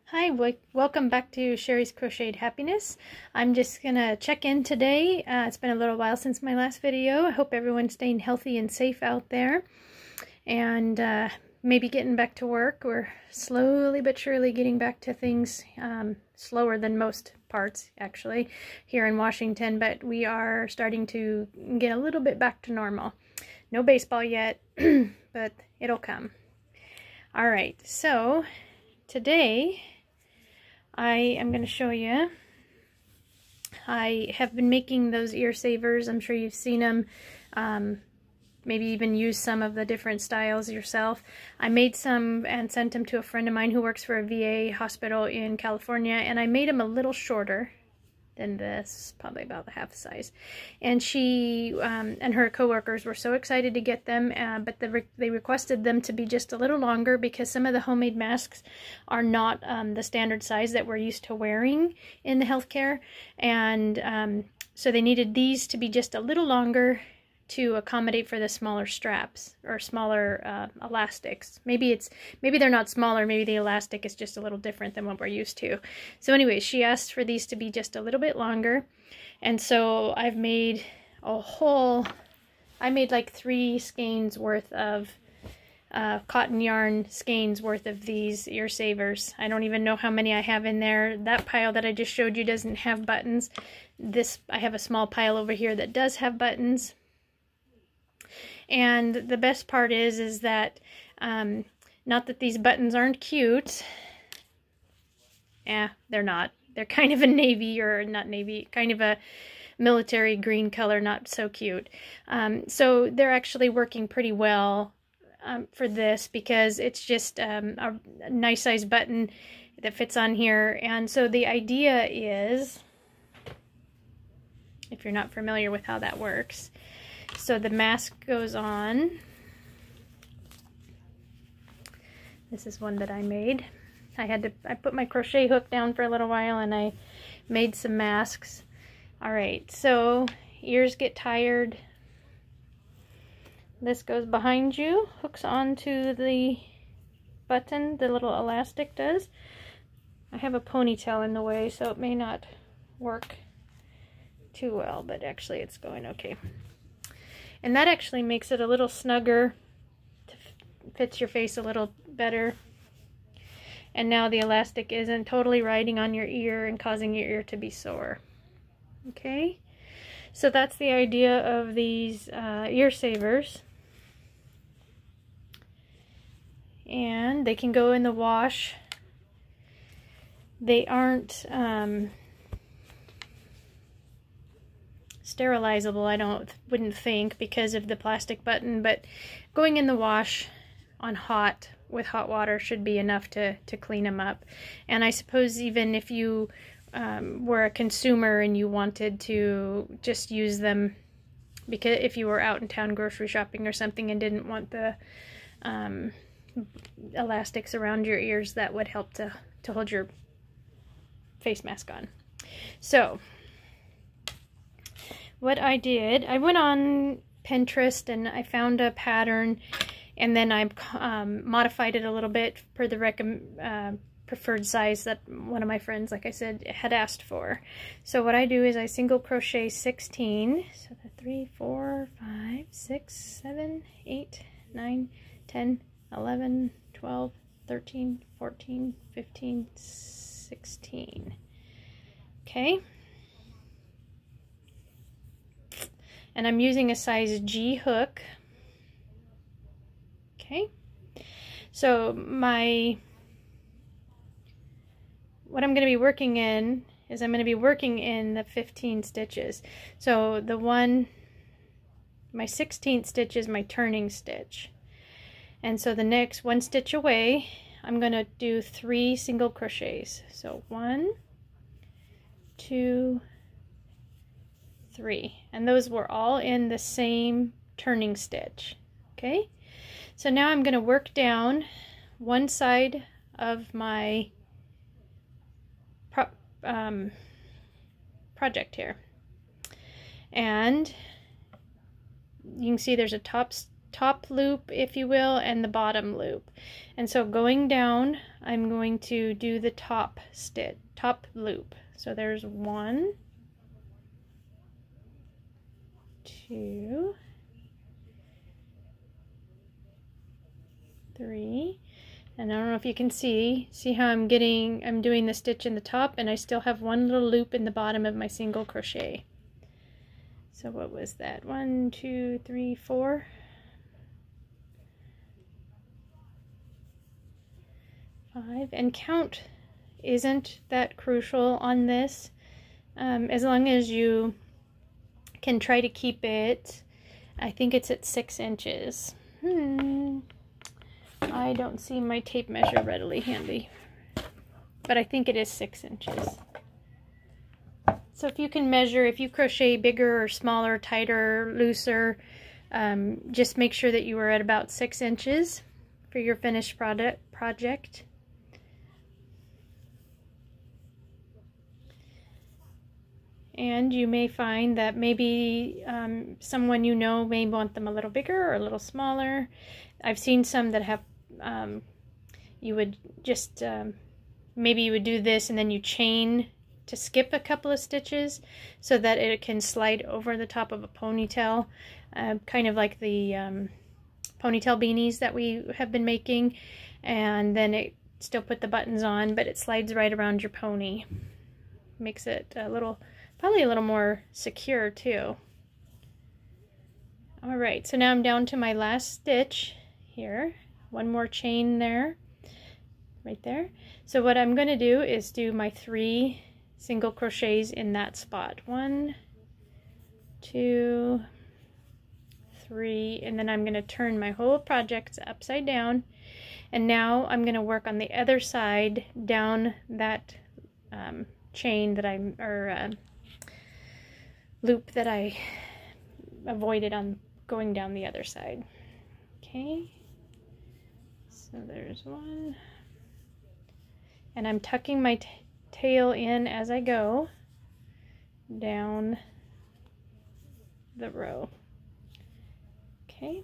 Hi, welcome back to Sherry's Crocheted Happiness. I'm just gonna check in today. It's been a little while since my last video. I hope everyone's staying healthy and safe out there, and maybe getting back to work. We're slowly but surely getting back to things, slower than most parts actually here in Washington, but we are starting to get a little bit back to normal. No baseball yet, but it'll come. All right, so today I am going to show you. I have been making those ear savers. I'm sure you've seen them. Maybe even use some of the different styles yourself. I made some and sent them to a friend of mine who works for a VA hospital in California, and I made them a little shorter than this, probably about half the size. And she and her coworkers were so excited to get them, but they requested them to be just a little longer because some of the homemade masks are not the standard size that we're used to wearing in the healthcare, and so they needed these to be just a little longer to accommodate for the smaller straps or smaller elastics. Maybe they're not smaller, maybe the elastic is just a little different than what we're used to. So anyway, she asked for these to be just a little bit longer, and so I've made I made like 3 skeins worth of cotton yarn skeins worth of these ear savers. I don't even know how many I have in there. That pile that I just showed you doesn't have buttons. I have a small pile over here that does have buttons. And the best part is that, not that these buttons aren't cute. They're not. They're kind of a navy, or not navy, kind of a military green color, not so cute. So they're actually working pretty well for this, because it's just a nice size button that fits on here. And so the idea is, if you're not familiar with how that works, so the mask goes on. This is one that I made. I put my crochet hook down for a little while and I made some masks. Alright, so ears get tired. This goes behind you, hooks onto the button, the little elastic does. I have a ponytail in the way, so it may not work too well, but actually it's going okay. And that actually makes it a little snugger, fits your face a little better. And now the elastic isn't totally riding on your ear and causing your ear to be sore. Okay, so that's the idea of these ear savers. And they can go in the wash. They aren't sterilizable, wouldn't think, because of the plastic button, but going in the wash on with hot water should be enough to clean them up. And I suppose even if you were a consumer and you wanted to just use them, because if you were out in town grocery shopping or something and didn't want the elastics around your ears, that would help to hold your face mask on. So what I did, I went on Pinterest and I found a pattern, and then I modified it a little bit for the preferred size that one of my friends, like I said, had asked for. So what I do is I single crochet 16, so the 3, 4, 5, 6, 7, 8, 9, 10, 11, 12, 13, 14, 15, 16. Okay. And I'm using a size G hook. Okay, so what I'm going to be working in is I'm going to be working in the 15 stitches. So my 16th stitch is my turning stitch. And so the next 1 stitch away, I'm going to do 3 single crochets. So 1, 2, 3, and those were all in the same turning stitch. Okay, so now I'm going to work down one side of my project here, and you can see there's a top top loop, if you will, and the bottom loop. And so going down, I'm going to do the top loop. So there's 1, 2, 3, and I don't know if you can see how I'm doing the stitch in the top, and I still have one little loop in the bottom of my single crochet. So what was that? 1, 2, 3, 4. 5, and count isn't that crucial on this, as long as you can try to keep it. I think it's at 6 inches. I don't see my tape measure readily handy, but I think it is 6 inches. So if you can measure, if you crochet bigger or smaller, tighter, looser, just make sure that you are at about 6 inches for your finished project. And you may find that maybe someone you know may want them a little bigger or a little smaller. I've seen some that have, you would just, maybe you would do this and then you chain to skip a couple of stitches so that it can slide over the top of a ponytail, kind of like the ponytail beanies that we have been making. And then it still put the buttons on, but it slides right around your pony. Makes it a little, probably a little more secure too. Alright, so now I'm down to my last stitch here. One more chain there, right there. So what I'm going to do is do my 3 single crochets in that spot. 1, 2, 3, and then I'm going to turn my whole project upside down. And now I'm going to work on the other side down that chain that loop that I avoided on going down the other side. Okay, so there's 1, and I'm tucking my tail in as I go down the row. Okay,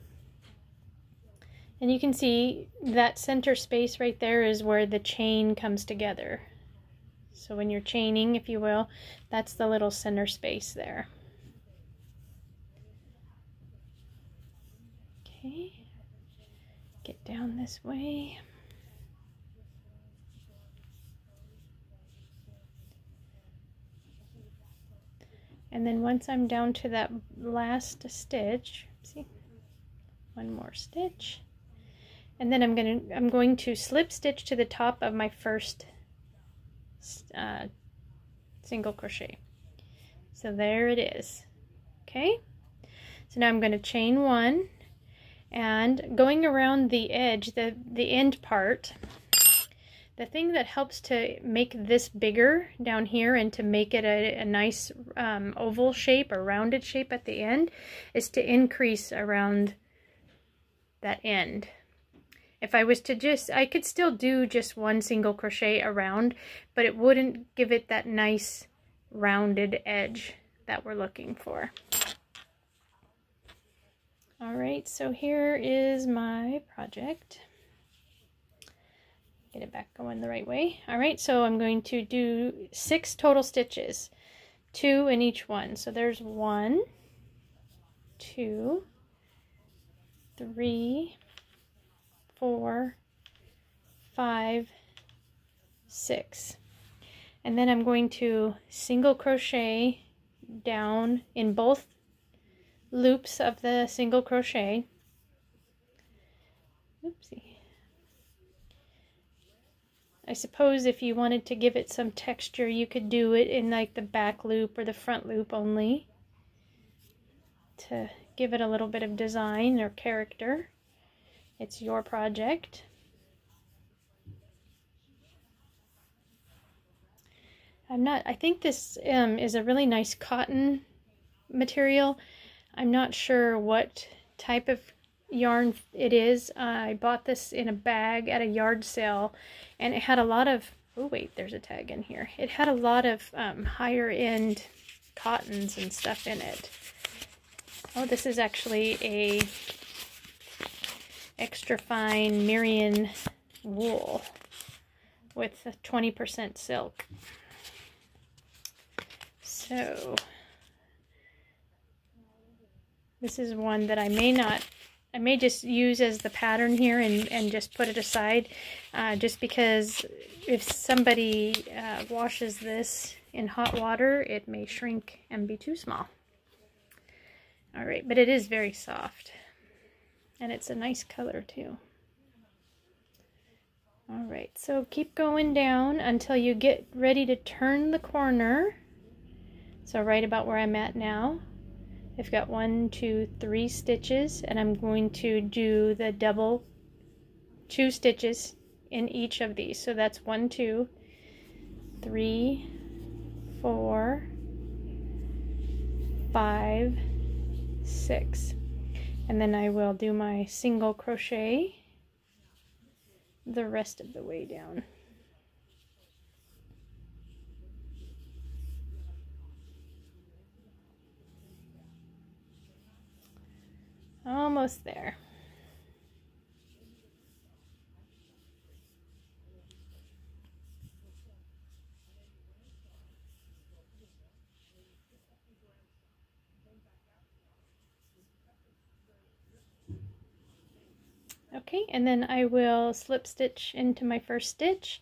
and you can see that center space right there is where the chain comes together. So when you're chaining, if you will, that's the little center space there. Okay, get down this way. And then once I'm down to that last stitch, see, one more stitch, and then I'm going to slip stitch to the top of my first single crochet. So there it is. Okay, so now I'm going to chain 1, and going around the edge, the end part, the thing that helps to make this bigger down here and to make it a nice oval shape or rounded shape at the end is to increase around that end. If I was to I could still do just 1 single crochet around, but it wouldn't give it that nice rounded edge that we're looking for. Alright, so here is my project. Get it back going the right way. Alright, so I'm going to do 6 total stitches, 2 in each one. So there's 1, 2, 3, 4, 5, 6. And then I'm going to single crochet down in both loops of the single crochet. Oopsie. I suppose if you wanted to give it some texture, you could do it in like the back loop or the front loop only to give it a little bit of design or character. It's your project. I think this is a really nice cotton material. I'm not sure what type of yarn it is. I bought this in a bag at a yard sale, and it had a lot of, oh wait, there's a tag in here. It had a lot of higher end cottons and stuff in it. Oh, this is actually a extra fine Merian wool with 20% silk. So this is one that I may just use as the pattern here and just put it aside, just because if somebody washes this in hot water, it may shrink and be too small. All right, but it is very soft, and it's a nice color too. All right, so keep going down until you get ready to turn the corner. So right about where I'm at now, I've got 1, 2, 3 stitches, and I'm going to do the double 2 stitches in each of these. So that's 1, 2, 3, 4, 5, 6, and then I will do my single crochet the rest of the way down. Almost there. Okay, and then I will slip stitch into my first stitch,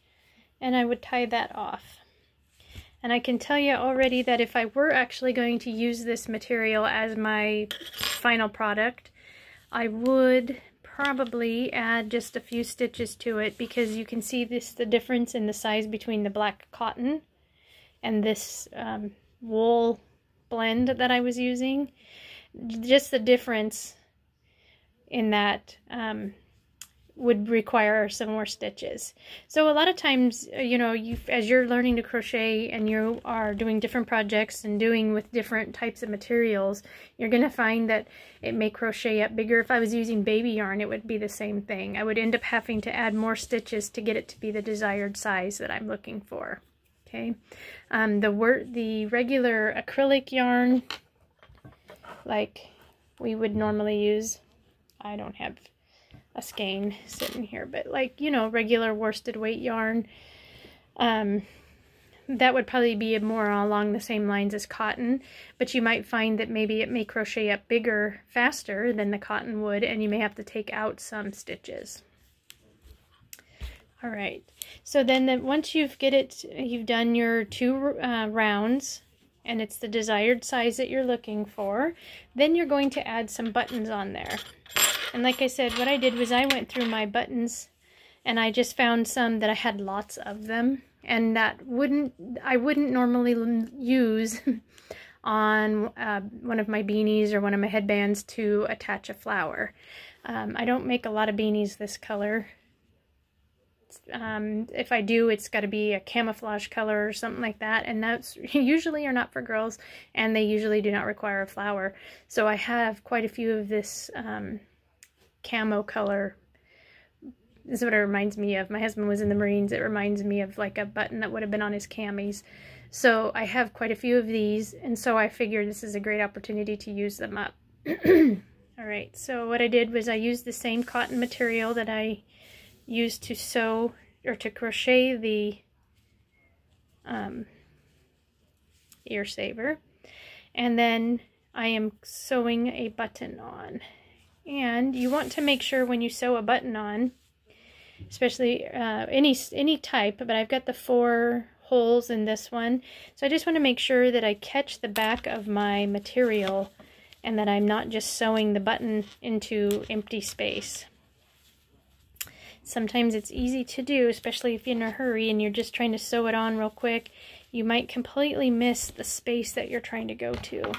and I would tie that off. And I can tell you already that if I were actually going to use this material as my final product, I would probably add just a few stitches to it, because you can see the difference in the size between the black cotton and this wool blend that I was using. Just the difference in that would require some more stitches. So a lot of times, you know, as you're learning to crochet and you are doing different projects and doing with different types of materials, you're going to find that it may crochet up bigger. If I was using baby yarn, it would be the same thing. I would end up having to add more stitches to get it to be the desired size that I'm looking for. Okay, the regular acrylic yarn, like we would normally use, I don't have a skein sitting here, but like, you know, regular worsted weight yarn, that would probably be more along the same lines as cotton, but you might find that maybe it may crochet up bigger faster than the cotton would, and you may have to take out some stitches. All right, so then once you've done your 2 rounds, and it's the desired size that you're looking for, then you're going to add some buttons on there. And like I said, what I did was I went through my buttons and I just found some that I had lots of them, and that I wouldn't normally use on one of my beanies or one of my headbands to attach a flower. I don't make a lot of beanies this color. If I do, it's got to be a camouflage color or something like that, and that's usually are not for girls, and they usually do not require a flower. So I have quite a few of this camo color. This is what it reminds me of. My husband was in the Marines. It reminds me of like a button that would have been on his camis. So I have quite a few of these, and so I figured this is a great opportunity to use them up. Alright, so what I did was I used the same cotton material that I used to sew or to crochet the ear saver, and then I am sewing a button on. And you want to make sure when you sew a button on, especially any type, but I've got the 4 holes in this one, so I just want to make sure that I catch the back of my material and that I'm not just sewing the button into empty space. Sometimes it's easy to do, especially if you're in a hurry and you're just trying to sew it on real quick. You might completely miss the space that you're trying to go to.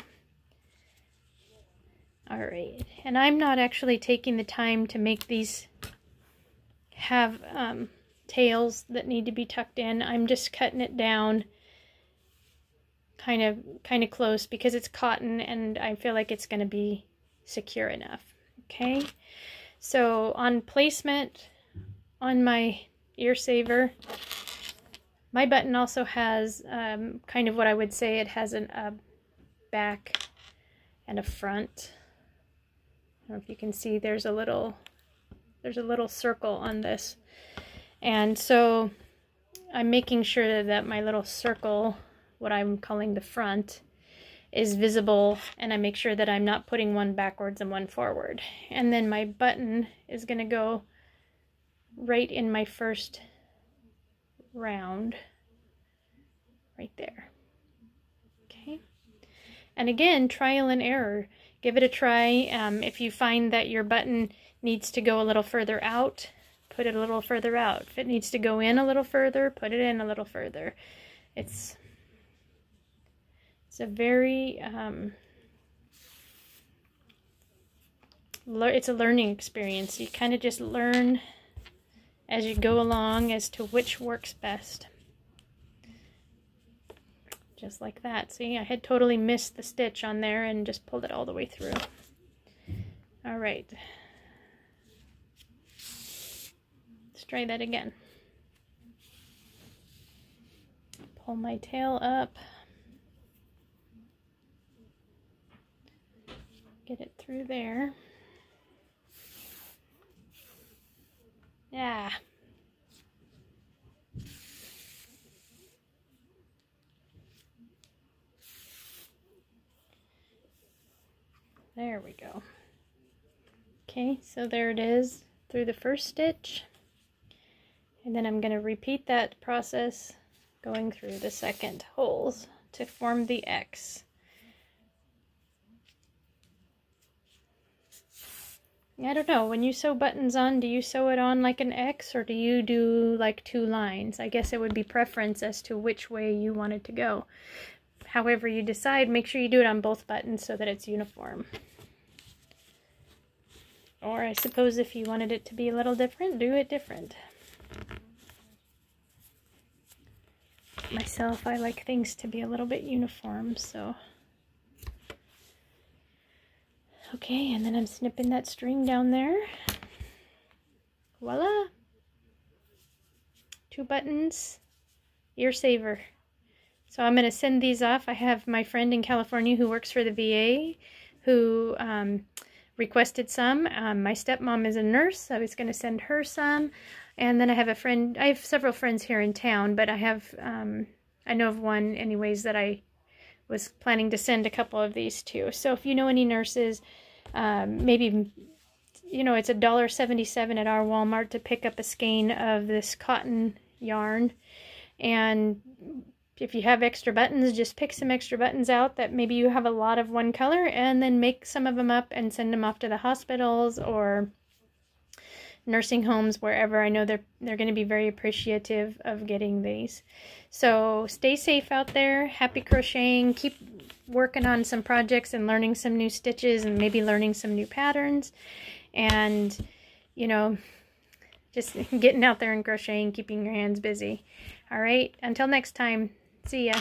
Alright, and I'm not actually taking the time to make these have tails that need to be tucked in. I'm just cutting it down kind of close because it's cotton and I feel like it's going to be secure enough. Okay, so on placement on my ear saver, my button also has kind of what I would say it has a back and a front. I don't know if you can see, there's a little there's a little circle on this. And so I'm making sure that my little circle, what I'm calling the front, is visible, and I make sure that I'm not putting one backwards and one forward. And then my button is going to go right in my first round, right there. Okay. And again, trial and error. Give it a try. If you find that your button needs to go a little further out, put it a little further out. If it needs to go in a little further, put it in a little further. It's a very, it's a learning experience. You kind of just learn as you go along as to which works best. Just like that. See, I had totally missed the stitch on there and just pulled it all the way through. All right. Let's try that again. Pull my tail up. Get it through there. Yeah. There we go. Okay, so there it is through the first stitch. And then I'm going to repeat that process going through the second holes to form the X. I don't know, when you sew buttons on, do you sew it on like an X, or do you do like 2 lines? I guess it would be preference as to which way you want it to go. However you decide, make sure you do it on both buttons so that it's uniform. Or I suppose if you wanted it to be a little different, do it different. Myself, I like things to be a little bit uniform, so... Okay, and then I'm snipping that string down there. Voila! 2 buttons, ear saver. So I'm going to send these off. I have my friend in California who works for the VA who requested some. My stepmom is a nurse. I was going to send her some. And then I have a friend, I have several friends here in town, but I have, I know of one anyways that I was planning to send a couple of these to. So if you know any nurses, maybe, you know, it's $1.77 at our Walmart to pick up a skein of this cotton yarn. And if you have extra buttons, just pick some extra buttons out that maybe you have a lot of one color, and then make some of them up and send them off to the hospitals or nursing homes, wherever. I know they're going to be very appreciative of getting these. So stay safe out there. Happy crocheting. Keep working on some projects and learning some new stitches and maybe learning some new patterns. And, you know, just getting out there and crocheting, keeping your hands busy. All right, until next time. See ya.